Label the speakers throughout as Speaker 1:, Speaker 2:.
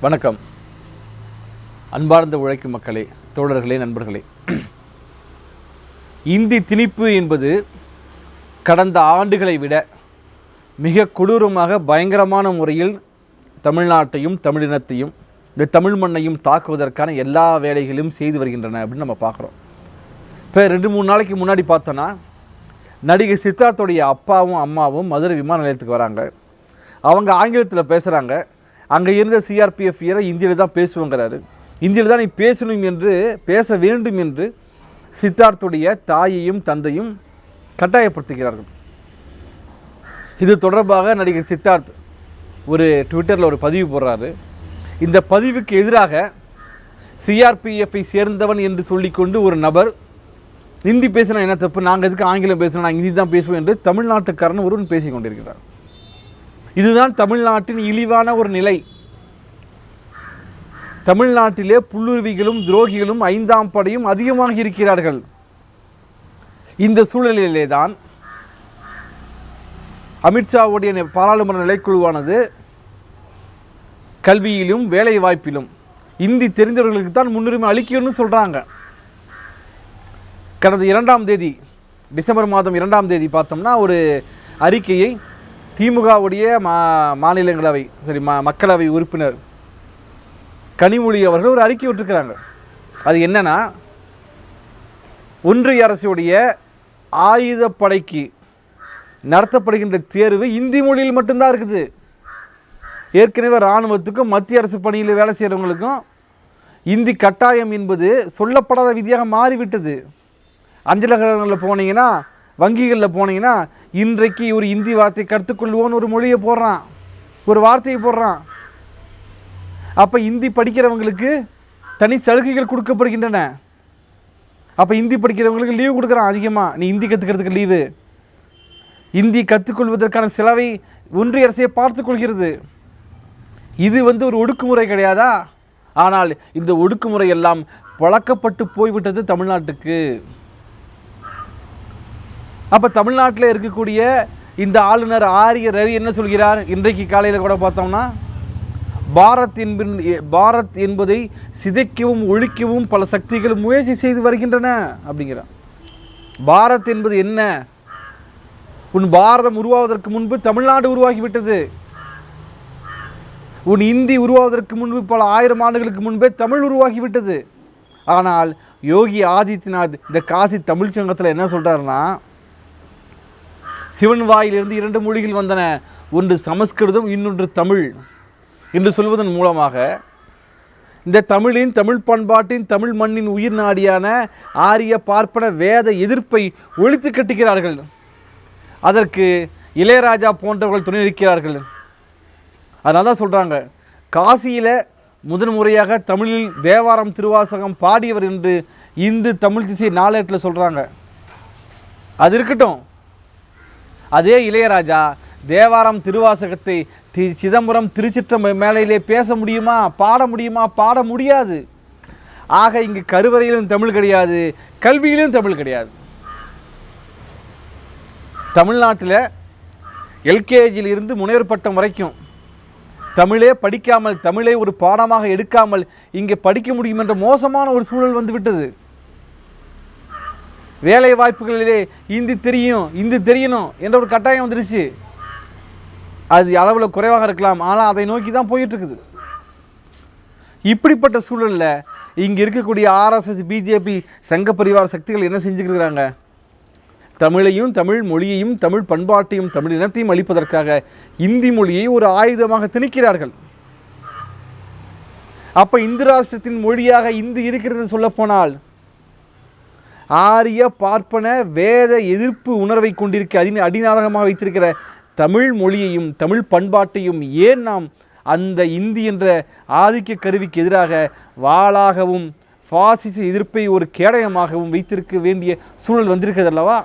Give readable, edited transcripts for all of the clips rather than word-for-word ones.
Speaker 1: வணக்கம். அன்பார்ந்த உழைக்கும் மக்களே, தோழர்களே, நண்பர்களே. இந்தி திணிப்பு என்பது கடந்த ஆண்டுகளை விட மிக கொடூரமாக பயங்கரமான முறையில் தமிழ்நாட்டையும் தமிழினத்தையும் இந்த தமிழ் மண்ணையும் தாக்குவதற்கான எல்லா வேலைகளையும் செய்து வருகின்றன அப்படின்னு நம்ம பார்க்குறோம். இப்போ 2-3 நாளைக்கு முன்னாடி பார்த்தோன்னா நடிகை சித்தார்த்தோடைய அப்பாவும் அம்மாவும் மதுரை விமான நிலையத்துக்கு வராங்க. அவங்க ஆங்கிலத்தில் பேசுகிறாங்க. அங்கே இருந்த சிஆர்பிஎஃப் வீரரை இந்தியில் தான் பேசுவோங்கிறாரு. இந்தியில் தான் நீ பேசணும் என்று பேச வேண்டும் என்று சித்தார்த்துடைய தாயையும் தந்தையும் கட்டாயப்படுத்துகிறார்கள். இது தொடர்பாக நடிகர் சித்தார்த் ஒரு ட்விட்டரில் ஒரு பதிவு போடுறாரு. இந்த பதிவுக்கு எதிராக சிஆர்பிஎஃப்பை சேர்ந்தவன் என்று சொல்லிக்கொண்டு ஒரு நபர் ஹிந்தி பேசினா என்ன தப்பு, நாங்கள் எதுக்கு ஆங்கிலம் பேசணும், நாங்கள் ஹிந்தி தான் பேசுவோம் என்று தமிழ்நாட்டுக்காரன் ஒருவன் பேசி கொண்டிருக்கிறார். இதுதான் தமிழ்நாட்டின் இழிவான ஒரு நிலை. தமிழ்நாட்டிலே புல்லுருவிகளும் துரோகிகளும் 5ஆம் படையும் அதிகமாக இருக்கிறார்கள். இந்த சூழலிலே தான் அமித்ஷாவுடைய பாராளுமன்ற நிலைக்குழுவானது கல்வியிலும் வேலை வாய்ப்பிலும் இந்தி தெரிந்தவர்களுக்கு தான் முன்னுரிமை அளிக்கணும்னு சொல்கிறாங்க. கடந்த 2ஆம் தேதி டிசம்பர் மாதம் 2ஆம் தேதி பார்த்தோம்னா ஒரு அறிக்கையை திமுகவுடைய மாநிலங்களவை மக்களவை உறுப்பினர் கனிமொழி அவர்கள் ஒரு அறிக்கை விட்டுருக்கிறாங்க. அது என்னன்னா, ஒன்றிய அரசுடைய ஆயுதப்படைக்கு நடத்தப்படுகின்ற தேர்வு இந்தி மொழியில் மட்டும்தான் இருக்குது. ஏற்கனவே இராணுவத்துக்கும் மத்திய அரசு பணியில் வேலை செய்கிறவங்களுக்கும் இந்தி கட்டாயம் என்பது சொல்லப்படாத விதியாக மாறிவிட்டது. அஞ்சலகங்களில் போனீங்கன்னா, வங்கிகளில் போனீங்கன்னா, இன்றைக்கு ஒரு இந்தி வார்த்தை கற்றுக்கொள்வோன்னு ஒரு மொழியை போடுறான், ஒரு வார்த்தையை போடுறான். அப்போ இந்தி படிக்கிறவங்களுக்கு தனி சலுகைகள் கொடுக்கப்படுகின்றன. அப்போ இந்தி படிக்கிறவங்களுக்கு லீவு கொடுக்குறான் அதிகமாக. நீ இந்தி கற்றுக்கிறதுக்கு லீவு, இந்தி கற்றுக்கொள்வதற்கான செலவை ஒன்றிய அரசை பார்த்துக்கொள்கிறது. இது ஒரு ஒடுக்குமுறை கிடையாதா? ஆனால் இந்த ஒடுக்குமுறை எல்லாம் பழக்கப்பட்டு போய்விட்டது தமிழ்நாட்டுக்கு. அப்போ தமிழ்நாட்டில் இருக்கக்கூடிய இந்த ஆளுநர் ஆரிய ரவி என்ன சொல்கிறார்? இன்றைக்கு காலையில் கூட பார்த்தோம்னா, பாரத் என்பதை சிதைக்கவும் ஒழிக்கவும் பல சக்திகள் முயற்சி செய்து வருகின்றன அப்படிங்கிறார். பாரத் என்பது என்ன? உன் பாரதம் உருவாவதற்கு முன்பு தமிழ்நாடு உருவாகிவிட்டது. உன் இந்தி உருவாவதற்கு முன்பு பல 1000 ஆண்டுகளுக்கு முன்பே தமிழ் உருவாகிவிட்டது. ஆனால் யோகி ஆதித்யநாத் இந்த காசி தமிழ் சங்கத்தில் என்ன சொல்கிறாருன்னா, சிவன் வாயிலிருந்து 2 மொழிகள் வந்தன, ஒன்று சமஸ்கிருதம், இன்னொன்று தமிழ் என்று சொல்வதன் மூலமாக இந்த தமிழின், தமிழ் பண்பாட்டின், தமிழ் மண்ணின் உயிர் நாடியான ஆரிய பார்ப்பன வேத எதிர்ப்பை ஒழித்து கட்டுகிறார்கள். அதற்கு இளையராஜா போன்றவர்கள் துணை இருக்கிறார்கள். அதனால தான் சொல்கிறாங்க, காசியில் முதன்முறையாக தமிழில் தேவாரம் திருவாசகம் பாடியவர் என்று இந்து தமிழ் திசை நாளேட்டில் சொல்கிறாங்க. அது இருக்கட்டும். அதே இளையராஜா தேவாரம் திருவாசகத்தை சிதம்பரம் திருச்சிற்றம்பலத்திலே பேச முடியுமா, பாட முடியுமா? பாட முடியாது. ஆக இங்கு கருவறையிலும் தமிழ் கிடையாது, கல்வியிலும் தமிழ் கிடையாது. தமிழ்நாட்டில் எல்கேஜியில் இருந்து முனைவர் பட்டம் வரைக்கும் தமிழே படிக்காமல், தமிழை ஒரு பாடமாக எடுக்காமல் இங்கே படிக்க முடியும் என்ற மோசமான ஒரு சூழல் வந்துவிட்டது. வேலை வாய்ப்புகளிலே இந்தி தெரியணும் என்ற ஒரு கட்டாயம் வந்துருச்சு. அது அளவில் குறைவாக இருக்கலாம், ஆனால் அதை நோக்கி தான் போயிட்டுருக்குது. இப்படிப்பட்ட சூழலில் இங்கே இருக்கக்கூடிய ஆர்எஸ்எஸ், பிஜேபி, சங்க பரிவார சக்திகள் என்ன செஞ்சுக்கிறாங்க? தமிழையும், தமிழ் மொழியையும், தமிழ் பண்பாட்டையும், தமிழ் இனத்தையும் அளிப்பதற்காக இந்தி மொழியை ஒரு ஆயுதமாக திணிக்கிறார்கள். அப்போ இந்து ராஷ்டிரத்தின் மொழியாக இந்தி இருக்கிறது சொல்லப்போனால், ஆரிய பார்ப்பன வேத எதிர்ப்பு உணர்வை கொண்டிருக்க அடிநாதகமாக வைத்திருக்கிற தமிழ் மொழியையும் தமிழ் பண்பாட்டையும் ஏன் நாம் அந்த இந்தி என்ற ஆதிக்க கருவிக்கு எதிராக வாளாகவும் பாசிச எதிர்ப்பை ஒரு கேடயமாகவும் வைத்திருக்க வேண்டிய சூழல் வந்திருக்கிறது அல்லவா?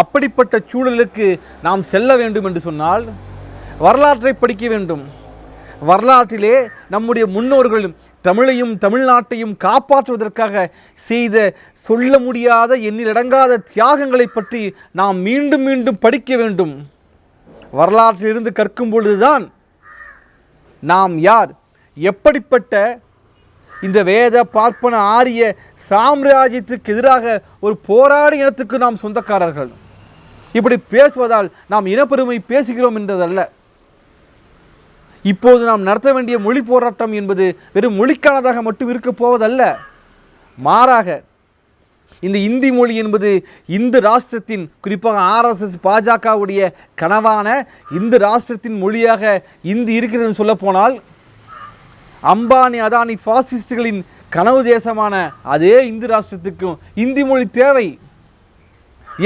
Speaker 1: அப்படிப்பட்ட சூழலுக்கு நாம் செல்ல வேண்டும் என்று சொன்னால் வரலாற்றை படிக்க வேண்டும். வரலாற்றிலே நம்முடைய முன்னோர்கள் தமிழையும் தமிழ்நாட்டையும் காப்பாற்றுவதற்காக செய்த சொல்ல முடியாத எண்ணிலடங்காத தியாகங்களை பற்றி நாம் மீண்டும் மீண்டும் படிக்க வேண்டும். வரலாற்றிலிருந்து கற்கும் பொழுதுதான் நாம் யார், எப்படிப்பட்ட இந்த வேத பார்ப்பன ஆரிய சாம்ராஜ்யத்துக்கு எதிராக ஒரு போராடி இனத்துக்கு நாம் சொந்தக்காரர்கள். இப்படி பேசுவதால் நாம் இனப்பெருமை பேசுகிறோம் என்றதல்ல. இப்போது நாம் நடத்த வேண்டிய மொழி போராட்டம் என்பது வெறும் மொழிக்கானதாக மட்டும் இருக்க போவதல்ல. மாறாக இந்த இந்தி மொழி என்பது இந்து ராஷ்டிரத்தின், குறிப்பாக RSS பாஜகவுடைய கனவான இந்து ராஷ்டிரத்தின் மொழியாக இந்தி இருக்கிறது சொல்லப்போனால், அம்பானி அதானி பாசிஸ்டுகளின் கனவு தேசமான அதே இந்து ராஷ்டிரத்துக்கும் இந்தி மொழி தேவை.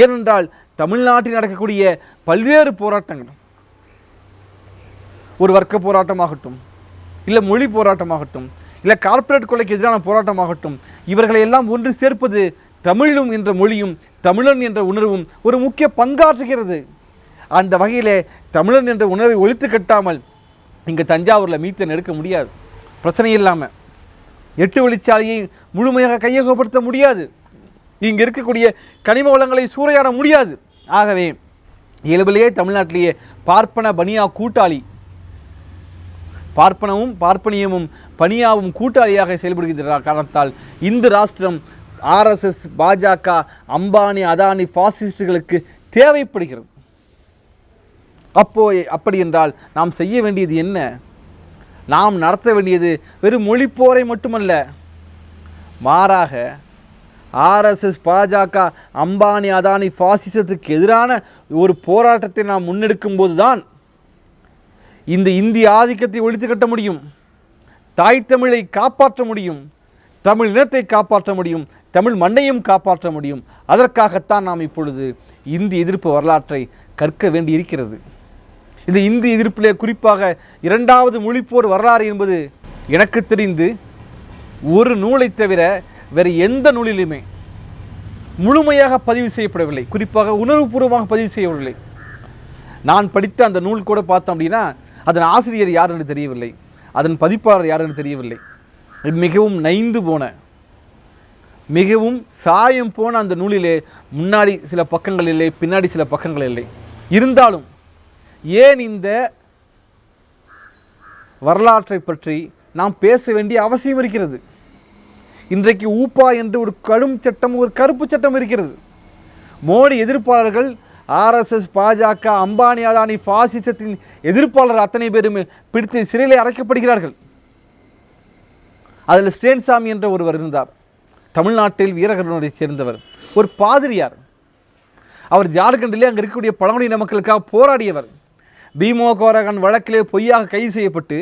Speaker 1: ஏனென்றால் தமிழ்நாட்டில் நடக்கக்கூடிய பல்வேறு போராட்டங்கள், ஒரு வர்க்க போராட்டமாகட்டும், இல்லை மொழி போராட்டமாகட்டும், இல்லை கார்ப்பரேட் கொலைக்கு எதிரான போராட்டமாகட்டும், இவர்களை எல்லாம் ஒன்று சேர்ப்பது தமிழும் என்ற மொழியும் தமிழன் என்ற உணர்வும் ஒரு முக்கிய பங்காற்றுகிறது. அந்த வகையிலே தமிழன் என்ற உணர்வை ஒழித்து கட்டாமல் இங்கே தஞ்சாவூரில் மீத்தன் எடுக்க முடியாது. பிரச்சனை இல்லாமல் 8 வழிச்சாலையை முழுமையாக கையகப்படுத்த முடியாது. இங்கே இருக்கக்கூடிய கனிம வளங்களை சூறையாட முடியாது. ஆகவே இயல்பிலேயே தமிழ்நாட்டிலேயே பார்ப்பன பனியா கூட்டாளி, பார்ப்பனமும் பார்ப்பனியமும் பனியாவும் கூட்டாளியாக செயல்படுகின்ற காரணத்தால் இந்து ராஷ்டிரம் RSS பாஜக அம்பானி அதானி பாசிஸ்டுகளுக்கு தேவைப்படுகிறது. அப்படி என்றால் நாம் செய்ய வேண்டியது என்ன? நாம் நடத்த வேண்டியது வெறும் மொழிப்போரை மட்டுமல்ல, மாறாக RSS பாஜக அம்பானி அதானி பாசிசத்துக்கு எதிரான ஒரு போராட்டத்தை நாம் முன்னெடுக்கும் போதுதான் இந்த இந்திய ஆதிக்கத்தை ஒழித்து கட்ட முடியும், தாய் தமிழை காப்பாற்ற முடியும், தமிழ் இனத்தை காப்பாற்ற முடியும், தமிழ் மண்ணையும் காப்பாற்ற முடியும். அதற்காகத்தான் நாம் இப்பொழுது இந்தி எதிர்ப்பு வரலாற்றை கற்க வேண்டி இருக்கிறது. இந்த இந்தி எதிர்ப்பிலே குறிப்பாக 2வது மொழிப்போர் வரலாறு என்பது எனக்கு தெரிந்து ஒரு நூலை தவிர வேறு எந்த நூலிலுமே முழுமையாக பதிவு செய்யப்படவில்லை, குறிப்பாக உணர்வுபூர்வமாக பதிவு செய்யவில்லை. நான் படித்த அந்த நூல் கூட பார்த்தோம் அப்படின்னா அதன் ஆசிரியர் யார் என்று தெரியவில்லை, அதன் பதிப்பாளர் யார் என்று தெரியவில்லை. மிகவும் நைந்து போன, மிகவும் சாயம் போன அந்த நூலிலே முன்னாடி சில பக்கங்கள் இல்லை, பின்னாடி சில பக்கங்கள் இல்லை. இருந்தாலும் ஏன் இந்த வரலாற்றை பற்றி நாம் பேச வேண்டிய அவசியம் இருக்கிறது? இன்றைக்கு ஊப்பா என்று ஒரு கடும் சட்டம், ஒரு கருப்பு சட்டம் இருக்கிறது. மோடி எதிர்ப்பாளர்கள், RSS பாஜக அம்பானி அதானி பாசிசத்தின் எதிர்ப்பாளர் அத்தனை பேரும் பிடித்து சிறையிலே அடைக்கப்படுகிறார்கள். அதில் ஸ்டேன்சாமி என்ற ஒருவர் இருந்தார், தமிழ்நாட்டில் வீரகரனுடைய சேர்ந்தவர், ஒரு பாதிரியார். அவர் ஜார்க்கண்டிலே அங்கே இருக்கக்கூடிய பழங்குடியின மக்களுக்காக போராடியவர். பீமோ கோரகன் வழக்கிலே பொய்யாக கைது செய்யப்பட்டு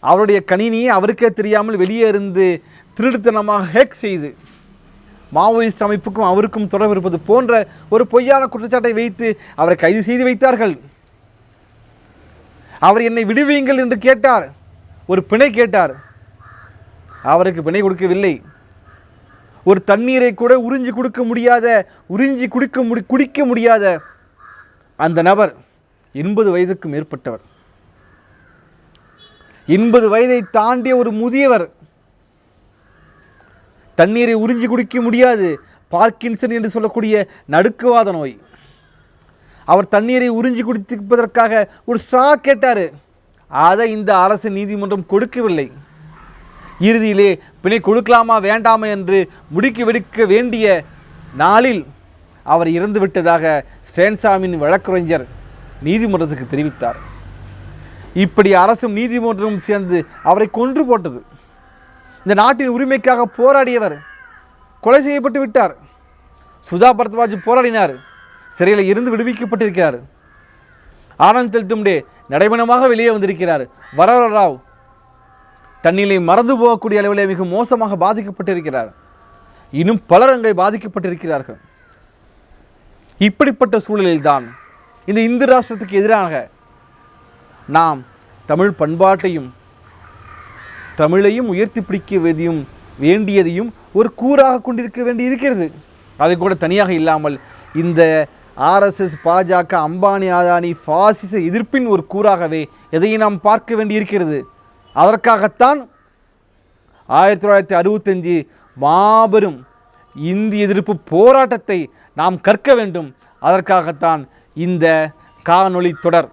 Speaker 1: அவருடைய கணினியை அவருக்கே தெரியாமல் வெளியே இருந்து திருடுத்தனமாக ஹேக் செய்து மாவோயிஸ்ட் அமைப்புக்கும் அவருக்கும் தொடர்பு இருப்பது போன்ற ஒரு பொய்யான குற்றச்சாட்டை வைத்து அவரை கைது செய்து வைத்தார்கள். அவர் என்னை விடுவீங்கள் என்று கேட்டார், ஒரு பிணை கேட்டார், அவருக்கு பிணை கொடுக்கவில்லை. ஒரு தண்ணீரை கூட குடிக்க முடியாத அந்த நபர் 80 வயதுக்கு மேற்பட்டவர், 80 வயதை தாண்டிய ஒரு முதியவர், தண்ணீரை உறிஞ்சி குடிக்க முடியாது, பார்க்கின்சன் என்று சொல்லக்கூடிய நடுக்குவாத நோய். அவர் தண்ணீரை உறிஞ்சி குடிப்பதற்காக ஒரு ஸ்ட்ரா கேட்டார், அதை இந்த அரசு நீதிமன்றம் கொடுக்கவில்லை. இறுதியிலே பிணை கொடுக்கலாமா வேண்டாமா என்று வெடிக்க வேண்டிய நாளில் அவர் இறந்து விட்டதாக ஸ்டேன்சாமியின் வழக்கறிஞர் நீதிமன்றத்துக்கு தெரிவித்தார். இப்படி அரசும் நீதிமன்றமும் சேர்ந்து அவரை கொன்று போட்டது. இந்த நாட்டின் உரிமைக்காக போராடியவர் கொலை செய்யப்பட்டு விட்டார். சுதா பரத்வாஜ் போராடினார், சிறையில் இருந்து விடுவிக்கப்பட்டிருக்கிறார். ஆனந்த் தெல்தும்டே நடைபெணமாக வெளியே வந்திருக்கிறார். வரவர ராவ் தண்ணீரை மறந்து போகக்கூடிய அளவிலே மிக மோசமாக பாதிக்கப்பட்டிருக்கிறார். இன்னும் பலர் அங்கே பாதிக்கப்பட்டிருக்கிறார்கள். இப்படிப்பட்ட சூழலில்தான் இந்த இந்து ராஷ்டிரத்துக்கு எதிராக நாம் தமிழ் பண்பாட்டையும் தமிழையும் உயர்த்தி பிடிக்க வேண்டியதையும் ஒரு கூறாக கொண்டிருக்க வேண்டி இருக்கிறது. அதை கூட தனியாக இல்லாமல் இந்த RSS பாஜக அம்பானி அதானி பாசிச எதிர்ப்பின் ஒரு கூறாகவே எதையும் நாம் பார்க்க வேண்டி இருக்கிறது. அதற்காகத்தான் 1965 மாபெரும் இந்தி எதிர்ப்பு போராட்டத்தை நாம் கற்க வேண்டும். அதற்காகத்தான் இந்த காணொளி தொடர்.